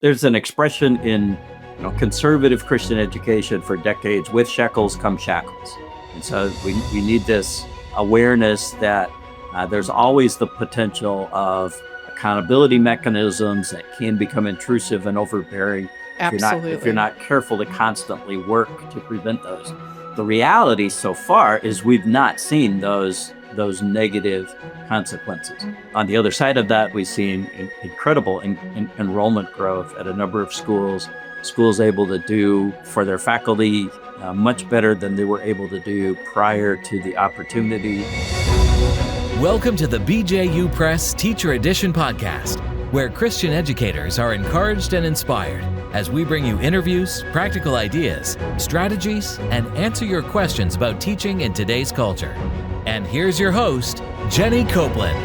There's an expression in conservative Christian education for decades: with shekels come shackles. And so we need this awareness that there's always the potential of accountability mechanisms that can become intrusive and overbearing if you're Absolutely. not careful to constantly work to prevent those. The reality so far is we've not seen those negative consequences. On the other side of that, we've seen incredible enrollment growth at a number of schools able to do for their faculty much better than they were able to do prior to the opportunity. Welcome to the BJU Press Teacher Edition podcast, where Christian educators are encouraged and inspired as we bring you interviews, practical ideas, strategies, and answer your questions about teaching in today's culture. And here's your host, Jenny Copeland.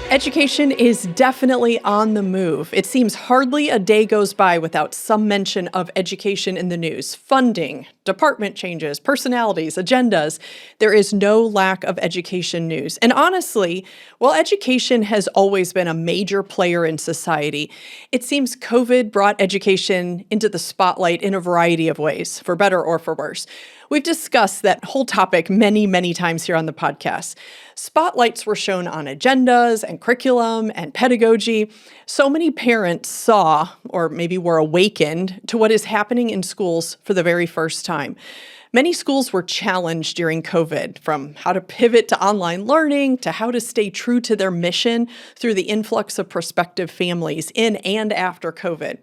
Education is definitely on the move. It seems hardly a day goes by without some mention of education in the news. Funding, department changes, personalities, agendas. There is no lack of education news. And honestly, while education has always been a major player in society, it seems COVID brought education into the spotlight in a variety of ways, for better or for worse. We've discussed that whole topic many, many times here on the podcast. Spotlights were shown on agendas and curriculum and pedagogy. So many parents saw, or maybe were awakened, to what is happening in schools for the very first time. Many schools were challenged during COVID, from how to pivot to online learning to how to stay true to their mission through the influx of prospective families in and after COVID.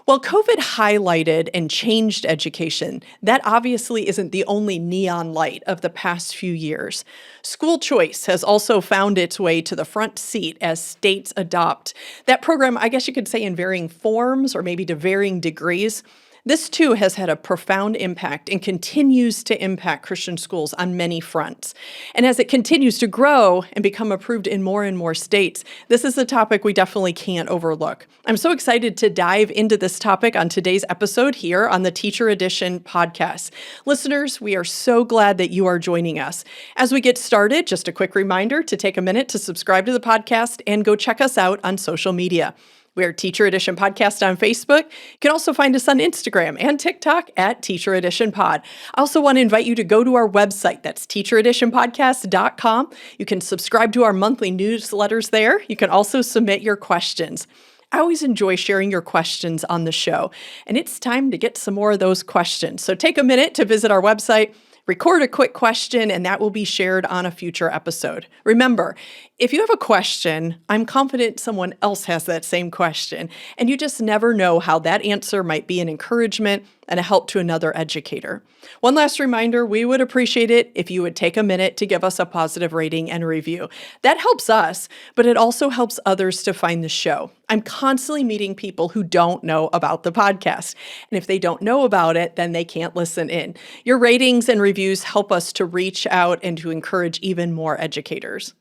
While COVID highlighted and changed education, that obviously isn't the only neon light of the past few years. School choice has also found its way to the front seat as states adopt that program, I guess you could say, in varying forms or maybe to varying degrees. This too has had a profound impact and continues to impact Christian schools on many fronts. And as it continues to grow and become approved in more and more states, this is a topic we definitely can't overlook. I'm so excited to dive into this topic on today's episode here on the Teacher Edition podcast. Listeners, we are so glad that you are joining us. As we get started, just a quick reminder to take a minute to subscribe to the podcast and go check us out on social media. We're Teacher Edition Podcast on Facebook. You can also find us on Instagram and TikTok at Teacher Edition Pod. I also want to invite you to go to our website. That's teachereditionpodcast.com. You can subscribe to our monthly newsletters there. You can also submit your questions. I always enjoy sharing your questions on the show, and it's time to get some more of those questions. So take a minute to visit our website, record a quick question, and that will be shared on a future episode. Remember, if you have a question, I'm confident someone else has that same question, and you just never know how that answer might be an encouragement and a help to another educator. One last reminder, we would appreciate it if you would take a minute to give us a positive rating and review. That helps us, but it also helps others to find the show. I'm constantly meeting people who don't know about the podcast, and if they don't know about it, then they can't listen in. Your ratings and reviews help us to reach out and to encourage even more educators.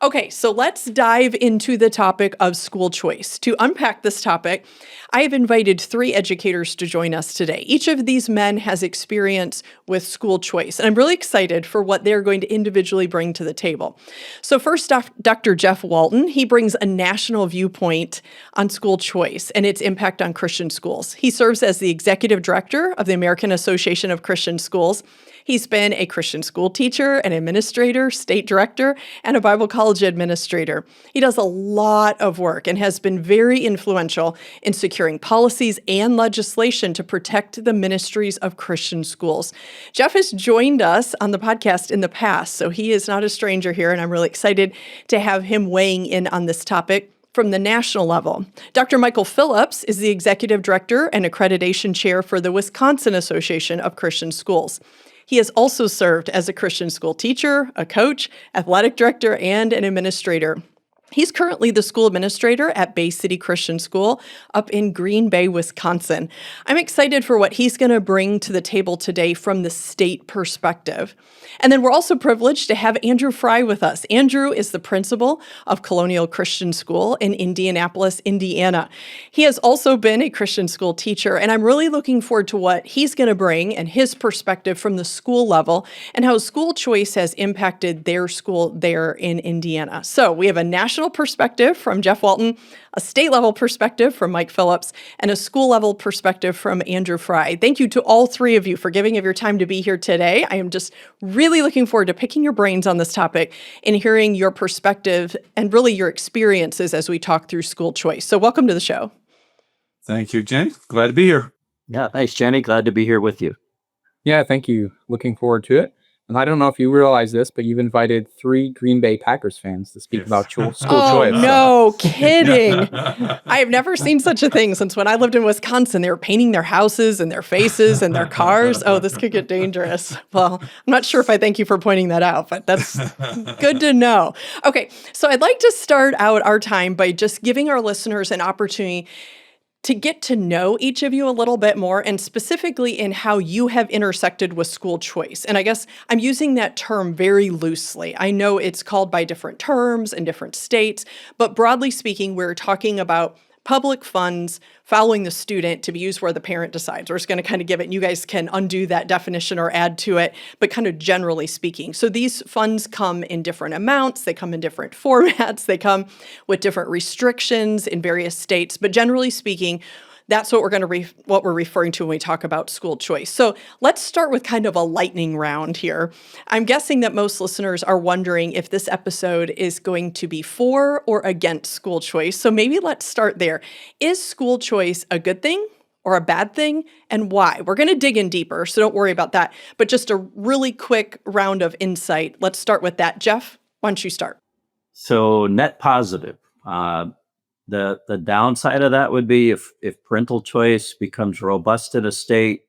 Okay, so let's dive into the topic of school choice. To unpack this topic, I have invited 3 educators to join us today. Each of these men has experience with school choice, and I'm really excited for what they're going to individually bring to the table. So first off, Dr. Jeff Walton, he brings a national viewpoint on school choice and its impact on Christian schools. He serves as the executive director of the American Association of Christian Schools. He's been a Christian school teacher, an administrator, state director, and a Bible college administrator. He does a lot of work and has been very influential in securing policies and legislation to protect the ministries of Christian schools. Jeff has joined us on the podcast in the past, so he is not a stranger here, and I'm really excited to have him weighing in on this topic from the national level. Dr. Michael Phillips is the executive director and accreditation chair for the Wisconsin Association of Christian Schools. He has also served as a Christian school teacher, a coach, athletic director, and an administrator. He's currently the school administrator at Bay City Christian School up in Green Bay, Wisconsin. I'm excited for what he's going to bring to the table today from the state perspective. And then we're also privileged to have Andrew Fry with us. Andrew is the principal of Colonial Christian School in Indianapolis, Indiana. He has also been a Christian school teacher, and I'm really looking forward to what he's going to bring and his perspective from the school level and how school choice has impacted their school there in Indiana. So we have a national national perspective from Jeff Walton, a state level perspective from Mike Phillips, and a school level perspective from Andrew Fry. Thank you to all three of you for giving of your time to be here today. I am just really looking forward to picking your brains on this topic and hearing your perspective and really your experiences as we talk through school choice. So welcome to the show. Thank you, Jenny. Glad to be here. Yeah, thanks, Jenny. Glad to be here with you. Yeah, thank you. Looking forward to it. And I don't know if you realize this, but you've invited 3 Green Bay Packers fans to speak about school choice. No kidding. I have never seen such a thing since when I lived in Wisconsin. They were painting their houses and their faces and their cars. Oh, this could get dangerous. Well, I'm not sure if I thank you for pointing that out, but that's good to know. Okay, so I'd like to start out our time by just giving our listeners an opportunity to get to know each of you a little bit more, and specifically in how you have intersected with school choice. And I guess I'm using that term very loosely. I know it's called by different terms in different states, but broadly speaking, we're talking about public funds following the student to be used where the parent decides. We're just going to kind of give it, and you guys can undo that definition or add to it, but kind of generally speaking. So these funds come in different amounts, they come in different formats, they come with different restrictions in various states, but generally speaking, that's what we're going to what we're referring to when we talk about school choice. So let's start with kind of a lightning round here. I'm guessing that most listeners are wondering if this episode is going to be for or against school choice. So maybe let's start there. Is school choice a good thing or a bad thing, and why? We're going to dig in deeper, so don't worry about that. But just a really quick round of insight. Let's start with that. Jeff, why don't you start? So net positive. The downside of that would be if parental choice becomes robust in a state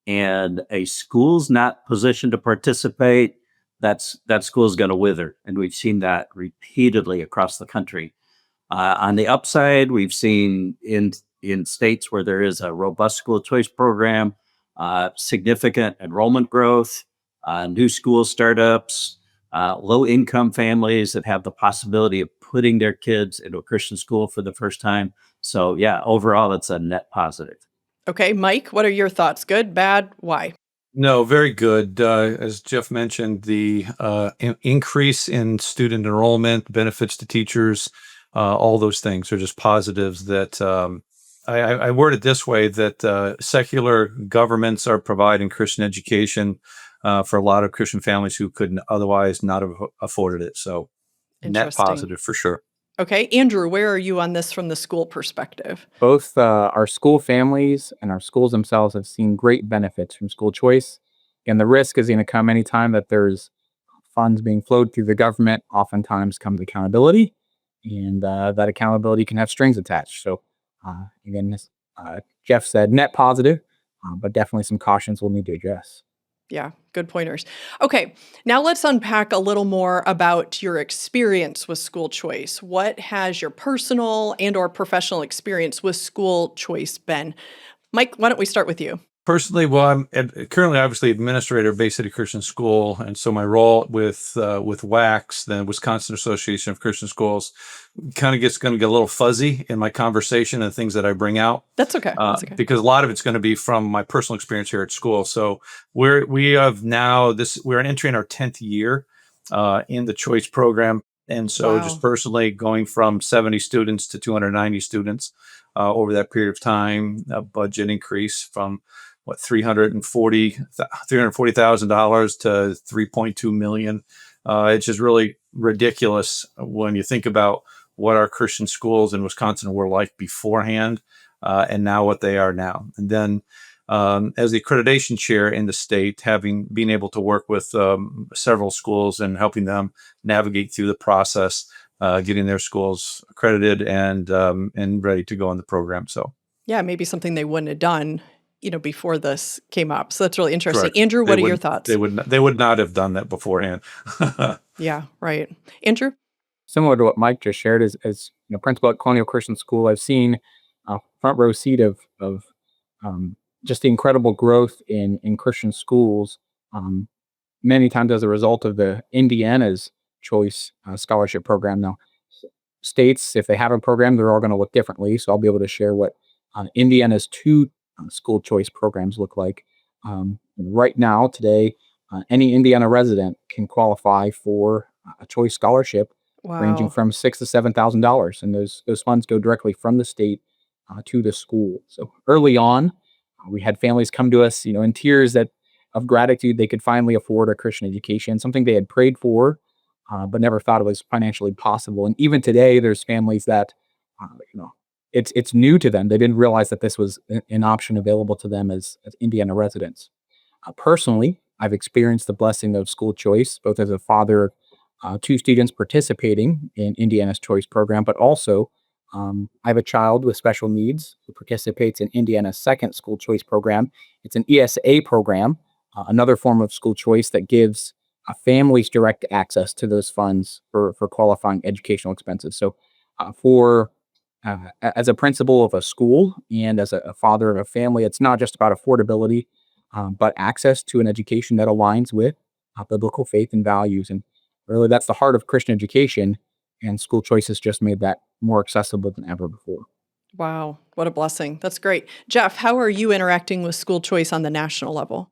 and a school's not positioned to participate, that school is going to wither. And we've seen that repeatedly across the country. On the upside, we've seen in states where there is a robust school choice program, significant enrollment growth, new school startups, low-income families that have the possibility of putting their kids into a Christian school for the first time. So yeah, overall, it's a net positive. Okay, Mike, what are your thoughts? Good, bad, why? No, very good. As Jeff mentioned, the increase in student enrollment, benefits to teachers, all those things are just positives that I word it this way, that secular governments are providing Christian education for a lot of Christian families who couldn't otherwise not have afforded it. So net positive for sure. Okay, Andrew, where are you on this from the school perspective? Both our school families and our schools themselves have seen great benefits from school choice. And the risk is going to come anytime that there's funds being flowed through the government. Oftentimes comes accountability, and that accountability can have strings attached. So again, as Jeff said, net positive, but definitely some cautions we'll need to address. Yeah, good pointers. Okay, now let's unpack a little more about your experience with school choice. What has your personal and or professional experience with school choice been? Mike, why don't we start with you? Personally, well, I'm currently obviously administrator of Bay City Christian School, and so my role with WACS, the Wisconsin Association of Christian Schools, kind of going to get a little fuzzy in my conversation and things that I bring out. That's okay. That's okay. Because a lot of it's going to be from my personal experience here at school. So we're entering our 10th year in the choice program, and so Wow. just personally going from 70 students to 290 students over that period of time, a budget increase from $340,000 to $3.2 million. It's just really ridiculous when you think about what our Christian schools in Wisconsin were like beforehand, and now what they are now. And then as the accreditation chair in the state, being able to work with several schools and helping them navigate through the process, getting their schools accredited and ready to go on the program. So Yeah, maybe something they wouldn't have done, before this came up. So that's really interesting. correct. Andrew, what are your thoughts? They would not have done that beforehand. Yeah, right. Andrew? Similar to what Mike just shared, as principal at Colonial Christian School, I've seen a front row seat of just the incredible growth in Christian schools, many times as a result of the Indiana's Choice Scholarship Program. Now, states, if they have a program, they're all going to look differently. So I'll be able to share what Indiana's 2 school choice programs look like. Right now, today, any Indiana resident can qualify for a choice scholarship ranging Wow. from $6,000 to $7,000, and those funds go directly from the state to the school. So early on, we had families come to us, in tears that of gratitude they could finally afford a Christian education, something they had prayed for, but never thought it was financially possible. And even today, there's families that, uh, you know, it's new to them. They didn't realize that this was an option available to them as Indiana residents. Personally, I've experienced the blessing of school choice, both as a father two students participating in Indiana's choice program, but also I have a child with special needs who participates in Indiana's second school choice program. It's an ESA program, another form of school choice that gives families direct access to those funds for qualifying educational expenses. So, for as a principal of a school and as a father of a family, it's not just about affordability, but access to an education that aligns with biblical faith and values. And really, that's the heart of Christian education. And school choice has just made that more accessible than ever before. Wow. What a blessing. That's great. Jeff, how are you interacting with school choice on the national level?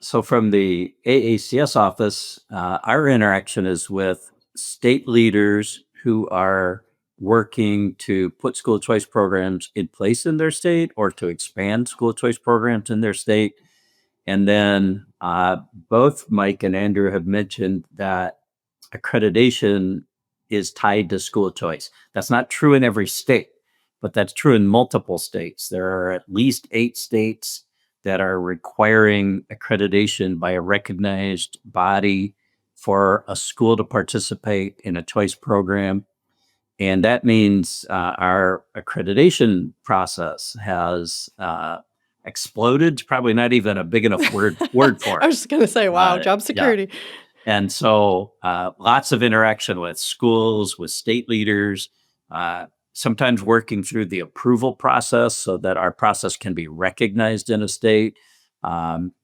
So, from the AACS office, our interaction is with state leaders who are working to put school choice programs in place in their state or to expand school choice programs in their state. And then both Mike and Andrew have mentioned that accreditation is tied to school choice. That's not true in every state, but that's true in multiple states. There are at least 8 states that are requiring accreditation by a recognized body for a school to participate in a choice program. And that means our accreditation process has exploded. It's probably not even a big enough word for I it. was just going to say, wow, job Yeah. security. And so lots of interaction with schools, with state leaders, sometimes working through the approval process so that our process can be recognized in a state.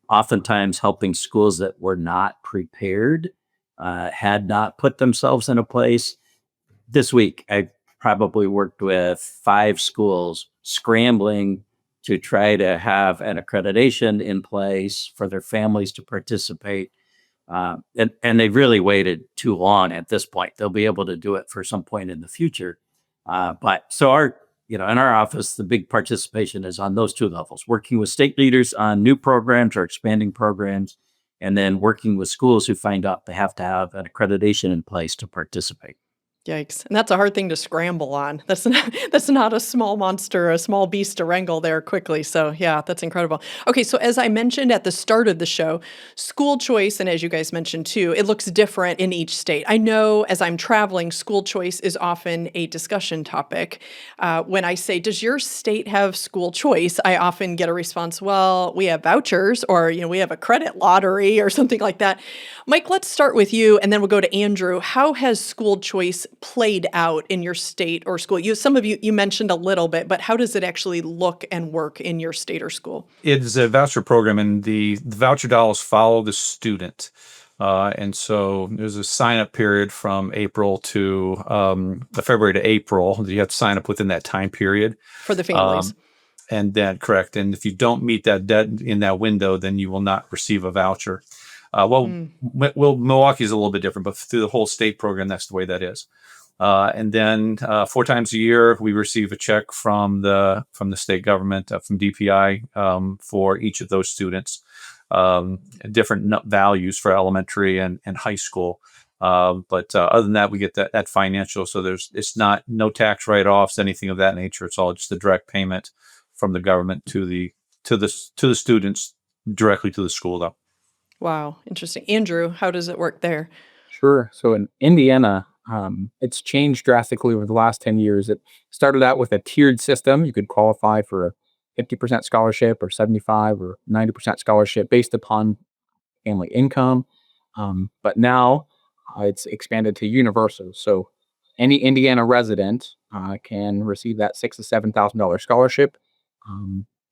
Oftentimes helping schools that were not prepared, had not put themselves in a place. This week, I probably worked with 5 schools scrambling to try to have an accreditation in place for their families to participate. And they really waited too long at this point. They'll be able to do it for some point in the future. But so in our office, the big participation is on those 2 levels, working with state leaders on new programs or expanding programs, and then working with schools who find out they have to have an accreditation in place to participate. Yikes. And that's a hard thing to scramble on. That's not a small monster, a small beast to wrangle there quickly. So yeah, that's incredible. Okay, so as I mentioned at the start of the show, school choice, and as you guys mentioned too, it looks different in each state. I know as I'm traveling, school choice is often a discussion topic. When I say, does your state have school choice? I often get a response, well, we have vouchers, or we have a credit lottery or something like that. Mike, let's start with you and then we'll go to Andrew. How has school choice played out in your state or school? Some of you mentioned a little bit, but how does it actually look and work in your state or school? It's a voucher program, and the voucher dollars follow the student. And so there's a sign-up period from April to February to April. You have to sign up within that time period. For the families. And then, correct. And if you don't meet that debt in that window, then you will not receive a voucher. Milwaukee is a little bit different, but through the whole state program, that's the way that is. And then 4 times a year, we receive a check from the state government, from DPI, for each of those students, different values for elementary and high school. But other than that, we get that financial. So it's not no tax write-offs, anything of that nature. It's all just a direct payment from the government to the students directly to the school, though. Wow, interesting. Andrew, how does it work there? Sure. So in Indiana, it's changed drastically over the last 10 years. It started out with a tiered system. You could qualify for a 50% scholarship or 75 or 90% scholarship based upon family income. But now it's expanded to universal. So any Indiana resident can receive that $6,000 to $7,000 scholarship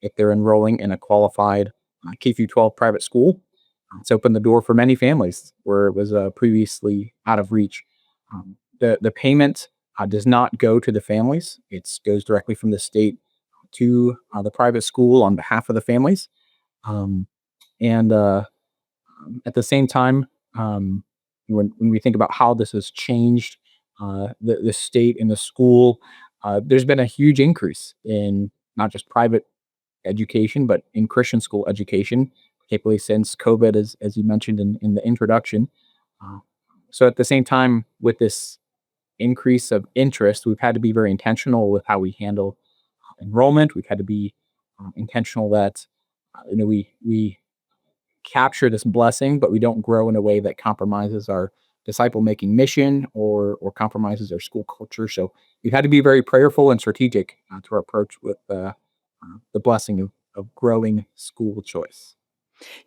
if they're enrolling in a qualified K through 12 private school. It's opened the door for many families where it was previously out of reach. The payment does not go to the families. It goes directly from the state to the private school on behalf of the families. And at the same time, when we think about how this has changed the state and the school, there's been a huge increase in not just private education, but in Christian school education, particularly since COVID, as you mentioned in the introduction. Uh, so at the same time, with this increase of interest, we've had to be very intentional with how we handle enrollment. We've had to be intentional that we capture this blessing, but we don't grow in a way that compromises our disciple making mission or compromises our school culture. So we've had to be very prayerful and strategic to our approach with the blessing of growing school choice.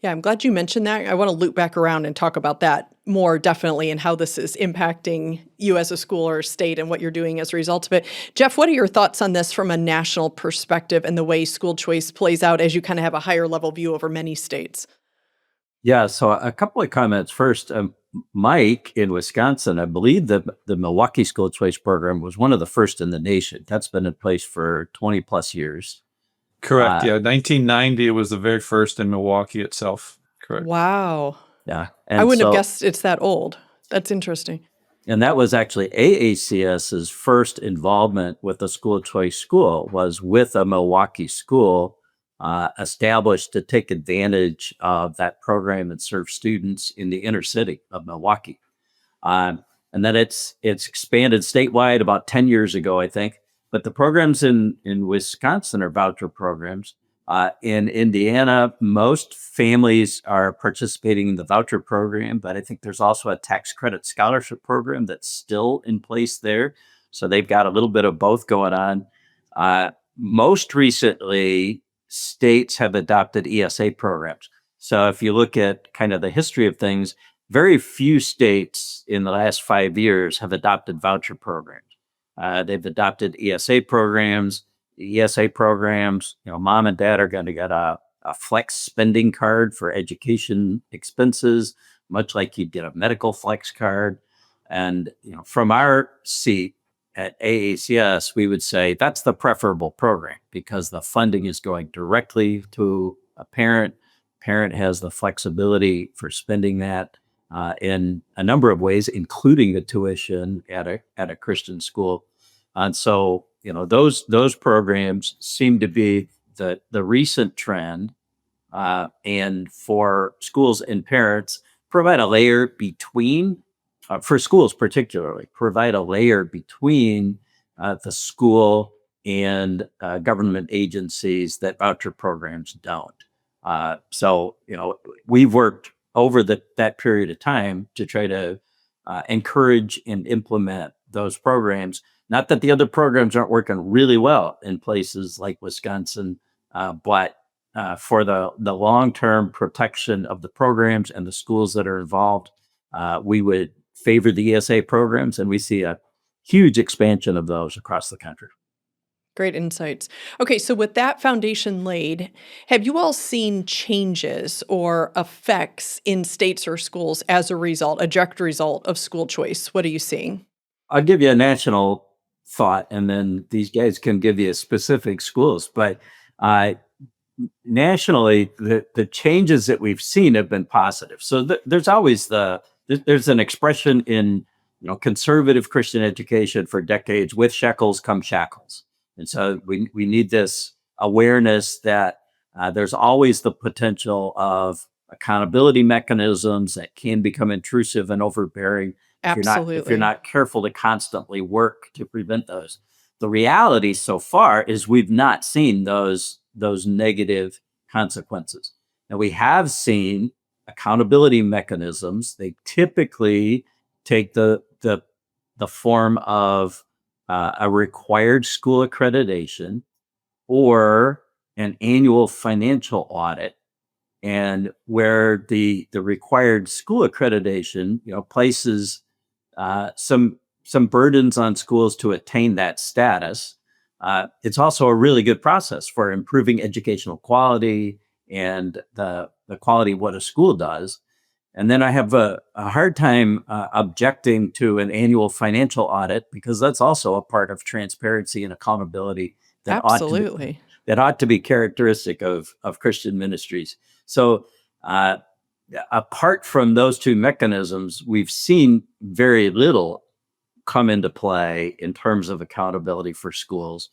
Yeah, I'm glad you mentioned that. I want to loop back around and talk about that more definitely and how this is impacting you as a school or state and what you're doing as a result of it. Jeff, what are your thoughts on this from a national perspective and the way school choice plays out as you kind of have a higher level view over many states? Yeah, so a couple of comments. First, Mike in Wisconsin, I believe the Milwaukee School Choice Program was one of the first in the nation. That's been in place for 20 plus years. Correct. Uh, Yeah. 1990, it was the very first in Milwaukee itself. Correct. Wow. yeah. I And wouldn't have so, guessed it's that old. That's interesting. and that was actually AACS's first involvement with a school choice school was with a Milwaukee school established to take advantage of that program and serve students in the inner city of Milwaukee. And then it's expanded statewide about 10 years ago, I think. But the programs in Wisconsin are voucher programs. In Indiana, most families are participating in the voucher program, but I think there's also a tax credit scholarship program that's still in place there. So they've got a little bit of both going on. Most recently, states have adopted ESA programs. So if you look at kind of the history of things, very few states in the last 5 years have adopted voucher programs. They've adopted ESA programs. ESA programs, mom and dad are going to get a flex spending card for education expenses, much like you'd get a medical flex card. And from our seat at AACS, we would say that's the preferable program because the funding is going directly to a parent. Parent has the flexibility for spending that in a number of ways, including the tuition at a Christian school. And so, those programs seem to be the recent trend, and for schools and parents, provide a layer between, for schools particularly, provide a layer between the school and government agencies that voucher programs don't. So, we've worked over that period of time to try to encourage and implement those programs. Not that the other programs aren't working really well in places like Wisconsin, but for the long-term protection of the programs and the schools that are involved, we would favor the ESA programs, and we see a huge expansion of those across the country. Great insights. Okay, so with that foundation laid, have you all seen changes or effects in states or schools as a result, a direct result of school choice? What are you seeing? I'll give you a national thought, and then these guys can give you specific schools. But nationally, the changes that we've seen have been positive. So there's always there's an expression in conservative Christian education for decades: with shekels come shackles. And so we need this awareness that there's always the potential of accountability mechanisms that can become intrusive and overbearing if you're Absolutely. not careful to constantly work to prevent those. The reality so far is we've not seen those negative consequences. Now we have seen accountability mechanisms. They typically take the form of a required school accreditation or an annual financial audit, and where the required school accreditation places some burdens on schools to attain that status. It's also a really good process for improving educational quality and the quality of what a school does. And then I have a hard time objecting to an annual financial audit, because that's also a part of transparency and accountability that Absolutely. ought to be characteristic of Christian ministries. So apart from those two mechanisms, we've seen very little come into play in terms of accountability for schools.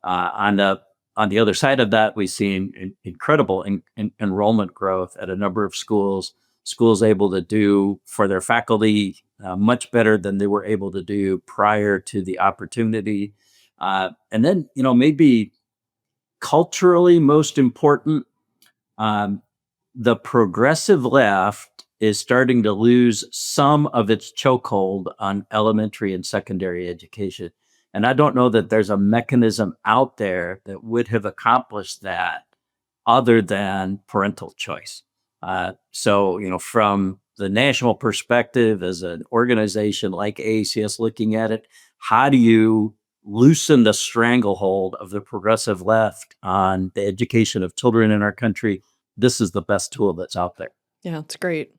On the other side of that, we've seen incredible enrollment growth at a number of schools. Schools able to do for their faculty much better than they were able to do prior to the opportunity. And then, maybe culturally most important, um, the progressive left is starting to lose some of its chokehold on elementary and secondary education. And I don't know that there's a mechanism out there that would have accomplished that other than parental choice. So, from the national perspective, as an organization like AACS looking at it, how do you loosen the stranglehold of the progressive left on the education of children in our country? This is the best tool that's out there. Yeah, it's great.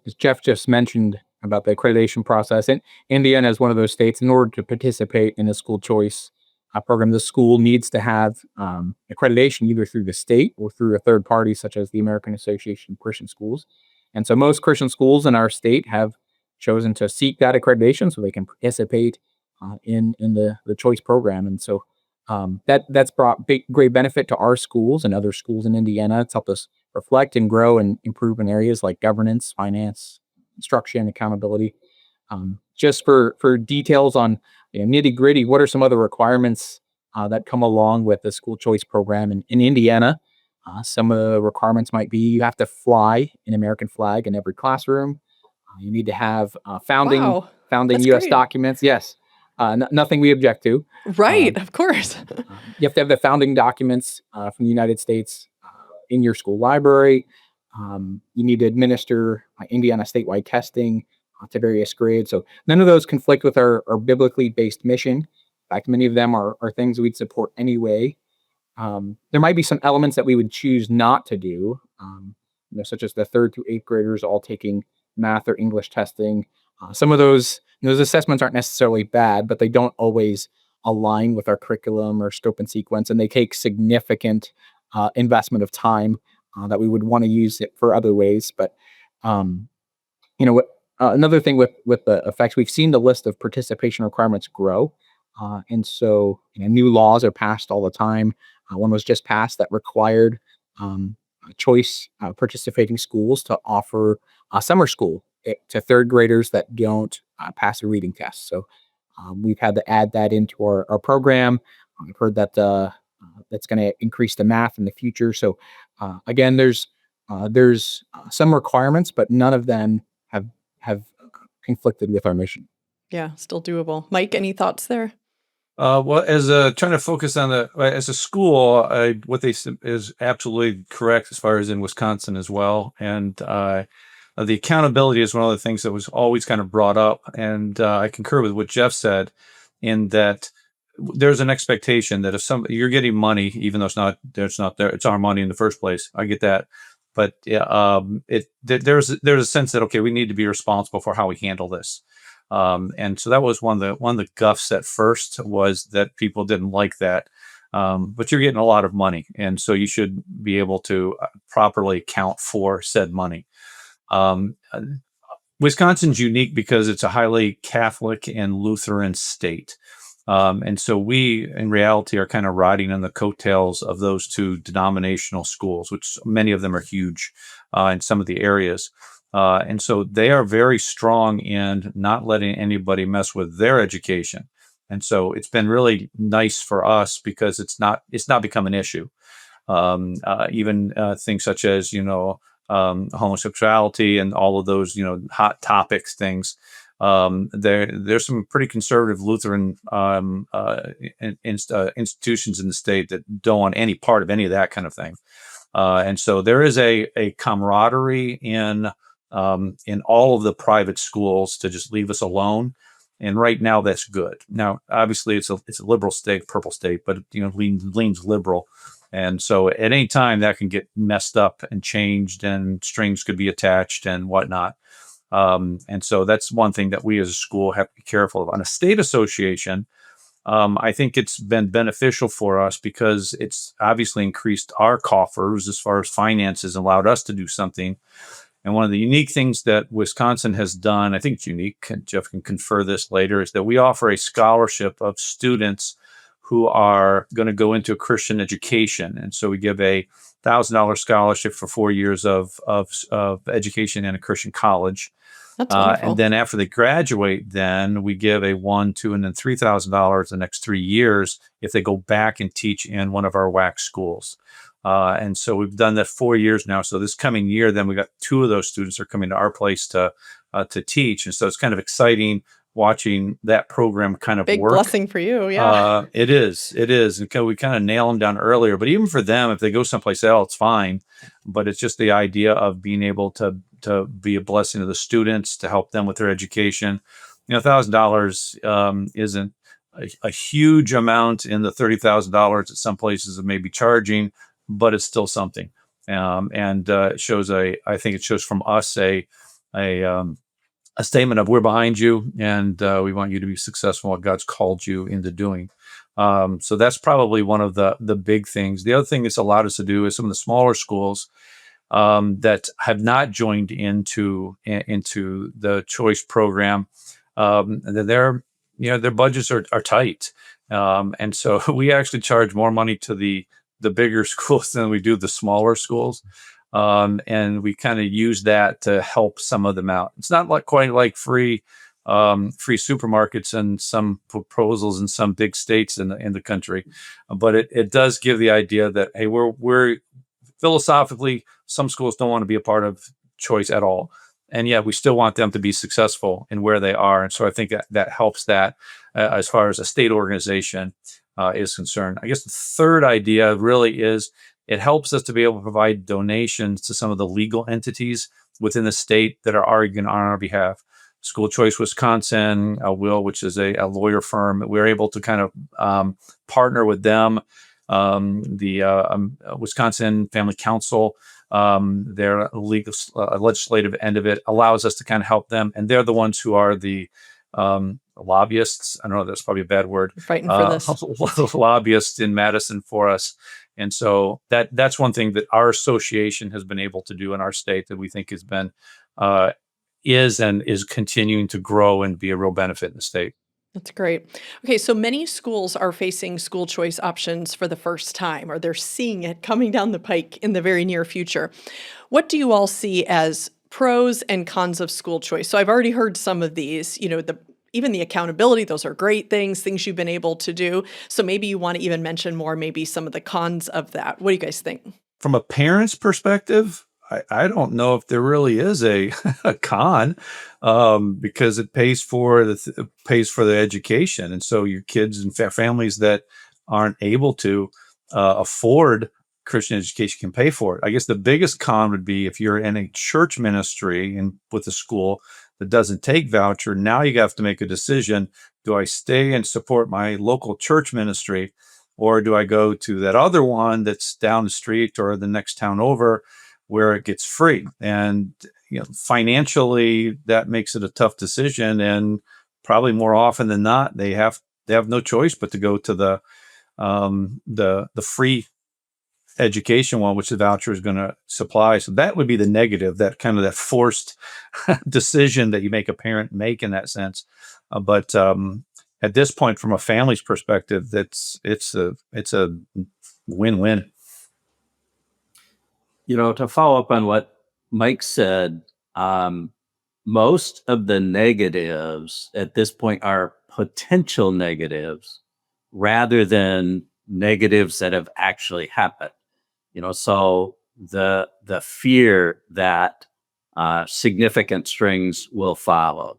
As Jeff just mentioned about the accreditation process, and Indiana is one of those states. In order to participate in a school choice program, the school needs to have accreditation either through the state or through a third party, such as the American Association of Christian Schools. And so most Christian schools in our state have chosen to seek that accreditation so they can participate in the choice program. And so that's brought great benefit to our schools and other schools in Indiana. It's helped us reflect and grow and improve in areas like governance, finance, instruction, accountability. Just for details on nitty gritty, what are some other requirements that come along with the school choice program in Indiana? Some of the requirements might be you have to fly an American flag in every classroom. You need to have founding Wow, founding that's U.S. great. documents. Yes, nothing we object to. Right, of course. You have to have the founding documents from the United States in your school library. You need to administer Indiana statewide testing to various grades. So none of those conflict with our biblically based mission. In fact, many of them are things we'd support anyway. There might be some elements that we would choose not to do, such as the 3rd through 8th graders all taking math or English testing. Some of those assessments aren't necessarily bad, but they don't always align with our curriculum or scope and sequence, and they take significant investment of time that we would want to use it for other ways. But another thing with the effects, we've seen the list of participation requirements grow, and so new laws are passed all the time. One was just passed that required choice participating schools to offer summer school to 3rd graders that don't pass a reading test. So we've had to add that into our program. I've heard that that's going to increase the math in the future. So again, there's some requirements, but none of them have conflicted with our mission. Yeah, still doable. Mike, any thoughts there? Well, as trying to focus on as a school, what they is absolutely correct as far as in Wisconsin as well. And the accountability is one of the things that was always kind of brought up. And I concur with what Jeff said in that there's an expectation that if you're getting money, even though it's not there, it's our money in the first place. I get that. But there's a sense that, okay, we need to be responsible for how we handle this. And so that was one of the guffs at first, was that people didn't like that. But you're getting a lot of money, and so you should be able to properly account for said money. Wisconsin's unique because it's a highly Catholic and Lutheran state. And so we, in reality, are kind of riding on the coattails of those two denominational schools, which many of them are huge in some of the areas. And so they are very strong in not letting anybody mess with their education. And so it's been really nice for us because it's not become an issue. Even things such as, homosexuality and all of those, hot topics, things. There's some pretty conservative Lutheran institutions in the state that don't want any part of any of that kind of thing. And so there is a camaraderie in all of the private schools to just leave us alone. And right now that's good. Now, obviously it's a liberal state, purple state, but leans liberal. And so at any time that can get messed up and changed, and strings could be attached and whatnot. And so that's one thing that we as a school have to be careful of. On a state association, I think it's been beneficial for us because it's obviously increased our coffers as far as finances, allowed us to do something. And one of the unique things that Wisconsin has done, I think it's unique, and Jeff can confer this later, is that we offer a scholarship of students who are going to go into a Christian education. And so we give a $1,000 scholarship for 4 years of education in a Christian college. That's wonderful. And then after they graduate, then we give a $1,000, $2,000, and then $3,000 the next 3 years if they go back and teach in one of our WAC schools. And so we've done that 4 years now. So this coming year, then we got 2 of those students are coming to our place to teach. And so it's kind of exciting watching that program kind of Big work. blessing for you. Yeah. It is. And we kind of nail them down earlier, but even for them, if they go someplace else, fine. But it's just the idea of being able to be a blessing to the students, to help them with their education. $1,000 isn't a huge amount in the $30,000 that some places may be charging, but it's still something. And it shows I think it shows from us a statement of we're behind you, and we want you to be successful in what God's called you into doing. So that's probably one of the big things. The other thing it's allowed us to do is some of the smaller schools that have not joined into the choice program. Their budgets are tight, and so we actually charge more money to the bigger schools than we do the smaller schools. And we kind of use that to help some of them out. It's not quite like free supermarkets and some proposals in some big states in the country, but it does give the idea that, hey, we're philosophically, some schools don't want to be a part of choice at all, and yet we still want them to be successful in where they are. And so I think that helps that as far as a state organization is concerned. I guess the third idea really is it helps us to be able to provide donations to some of the legal entities within the state that are arguing on our behalf. School Choice Wisconsin, which is a lawyer firm, we're able to kind of partner with them. The Wisconsin Family Council, their legal legislative end of it allows us to kind of help them, and they're the ones who are the lobbyists. I don't know, that's probably a bad word. You're fighting for this. Lobbyists in Madison for us. And so that's one thing that our association has been able to do in our state that we think has been is continuing to grow and be a real benefit in the state. That's great. Okay, so many schools are facing school choice options for the first time, or they're seeing it coming down the pike in the very near future. What do you all see as pros and cons of school choice? So I've already heard some of these, even the accountability, those are great things you've been able to do. So maybe you want to even mention more, maybe some of the cons of that. What do you guys think? From a parent's perspective, I don't know if there really is a con, because it pays for the education. And so your kids and families that aren't able to afford Christian education can pay for it. I guess the biggest con would be if you're in a church ministry and with a school that doesn't take voucher. Now you have to make a decision. Do I stay and support my local church ministry, or do I go to that other one that's down the street or the next town over where it gets free? And financially, that makes it a tough decision. And probably more often than not, they have no choice but to go to the free education one, which the voucher is going to supply. So that would be the negative, that kind of that forced decision that you make a parent make in that sense. But at this point, from a family's perspective, it's a win-win. To follow up on what Mike said, most of the negatives at this point are potential negatives rather than negatives that have actually happened. So the fear that significant strings will follow,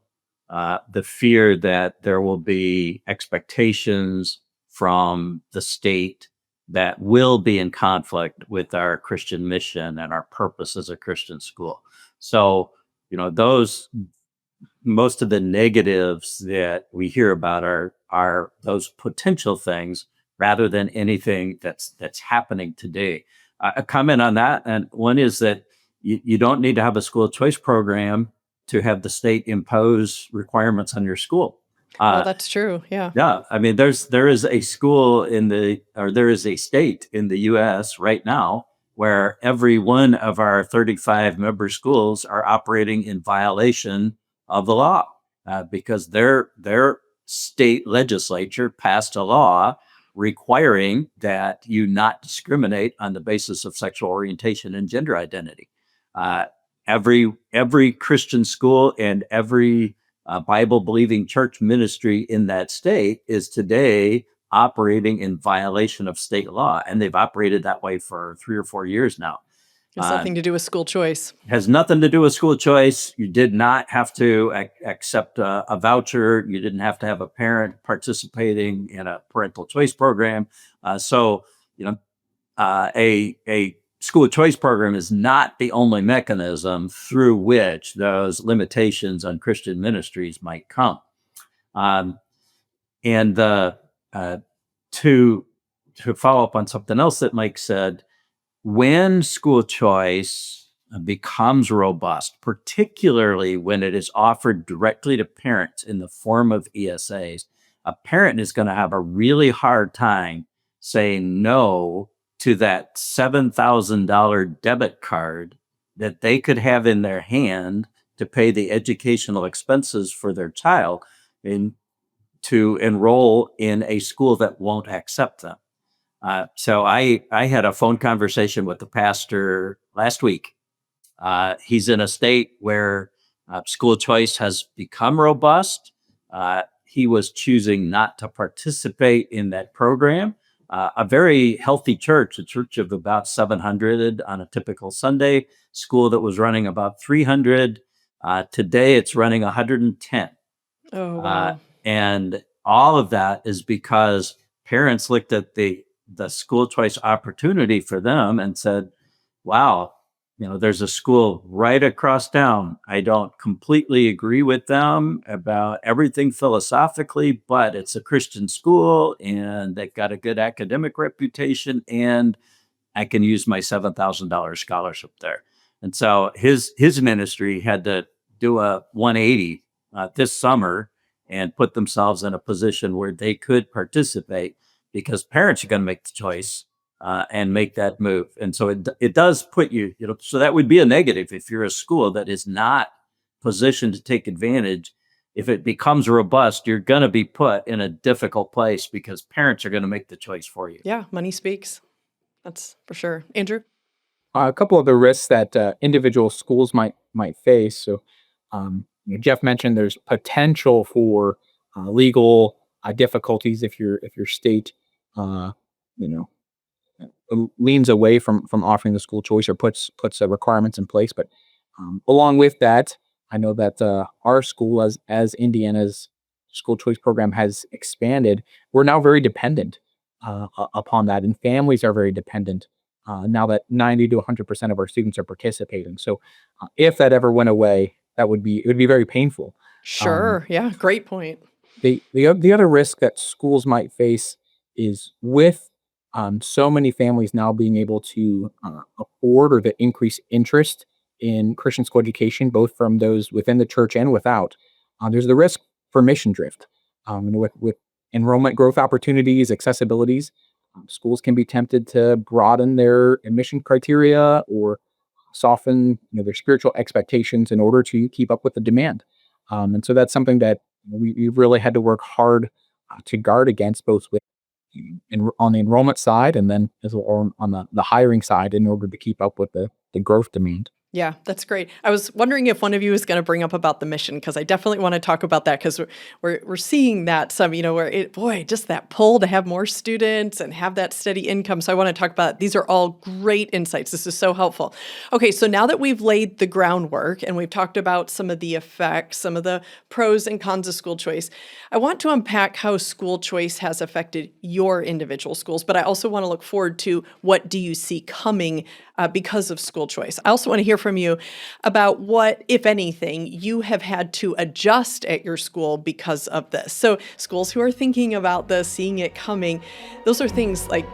the fear that there will be expectations from the state that will be in conflict with our Christian mission and our purpose as a Christian school. So, most of the negatives that we hear about are those potential things rather than anything that's happening today. A comment on that, and one is that you don't need to have a school choice program to have the state impose requirements on your school. Well, that's true. Yeah. Yeah. I mean, there is a school there is a state in the U.S. right now where every one of our 35 member schools are operating in violation of the law because their state legislature passed a law requiring that you not discriminate on the basis of sexual orientation and gender identity. Uh, every Christian school and every Bible believing church ministry in that state is today operating in violation of state law, and they've operated that way for 3 or 4 years now. Has nothing to do with school choice. Has nothing to do with school choice. You did not have to accept a voucher. You didn't have to have a parent participating in a parental choice program. So, a school choice program is not the only mechanism through which those limitations on Christian ministries might come. And to follow up on something else that Mike said, when school choice becomes robust, particularly when it is offered directly to parents in the form of ESAs, a parent is going to have a really hard time saying no to that $7,000 debit card that they could have in their hand to pay the educational expenses for their child and to enroll in a school that won't accept them. So I had a phone conversation with the pastor last week. He's in a state where school choice has become robust. He was choosing not to participate in that program. A very healthy church, a church of about 700 on a typical Sunday, school that was running about 300. Today it's running 110. Oh, wow. And all of that is because parents looked at the school choice opportunity for them and said, wow, there's a school right across town. I don't completely agree with them about everything philosophically, but it's a Christian school and they've got a good academic reputation and I can use my $7,000 scholarship there. And so his ministry had to do a 180 this summer and put themselves in a position where they could participate because parents are going to make the choice and make that move. And so it does put you, so that would be a negative if you're a school that is not positioned to take advantage. If it becomes robust, you're going to be put in a difficult place because parents are going to make the choice for you. Yeah, money speaks. That's for sure. Andrew? A couple of the risks that individual schools might face. So, Jeff mentioned there's potential for legal difficulties if your state, leans away from offering the school choice or puts requirements in place. But along with that, I know that our school, as Indiana's school choice program has expanded, we're now very dependent upon that, and families are very dependent now that 90 to 100% of our students are participating. So, if that ever went away, it would be very painful. Sure. Yeah. Great point. The other risk that schools might face is with so many families now being able to afford or the increased interest in Christian school education, both from those within the church and without. There's the risk for mission drift. With enrollment growth opportunities, accessibilities, schools can be tempted to broaden their admission criteria or soften their spiritual expectations in order to keep up with the demand. And so that's something that we've really had to work hard to guard against, both with on the enrollment side and then as well on the hiring side in order to keep up with the growth demand. Yeah, that's great. I was wondering if one of you was going to bring up about the mission, because I definitely want to talk about that, because we're seeing that some, where just that pull to have more students and have that steady income. So I want to talk about, these are all great insights. This is so helpful. Okay, so now that we've laid the groundwork and we've talked about some of the effects, some of the pros and cons of school choice, I want to unpack how school choice has affected your individual schools, but I also want to look forward to what do you see coming because of school choice. I also want to hear from you about what, if anything, you have had to adjust at your school because of this. So schools who are thinking about this, seeing it coming, those are things like,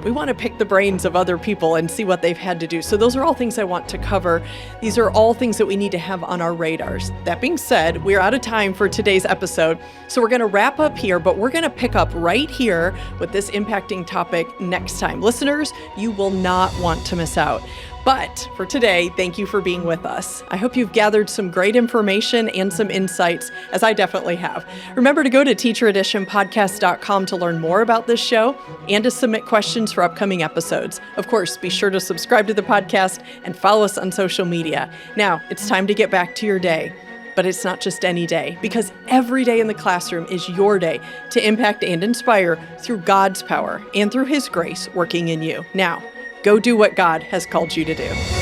we want to pick the brains of other people and see what they've had to do. So those are all things I want to cover. These are all things that we need to have on our radars. That being said, we're out of time for today's episode. So we're going to wrap up here, but we're going to pick up right here with this impacting topic next time. Listeners, you will not want to miss out. But for today, thank you for being with us. I hope you've gathered some great information and some insights, as I definitely have. Remember to go to teachereditionpodcast.com to learn more about this show and to submit questions for upcoming episodes. Of course, be sure to subscribe to the podcast and follow us on social media. Now, it's time to get back to your day. But it's not just any day, because every day in the classroom is your day to impact and inspire through God's power and through His grace working in you. Now, go do what God has called you to do.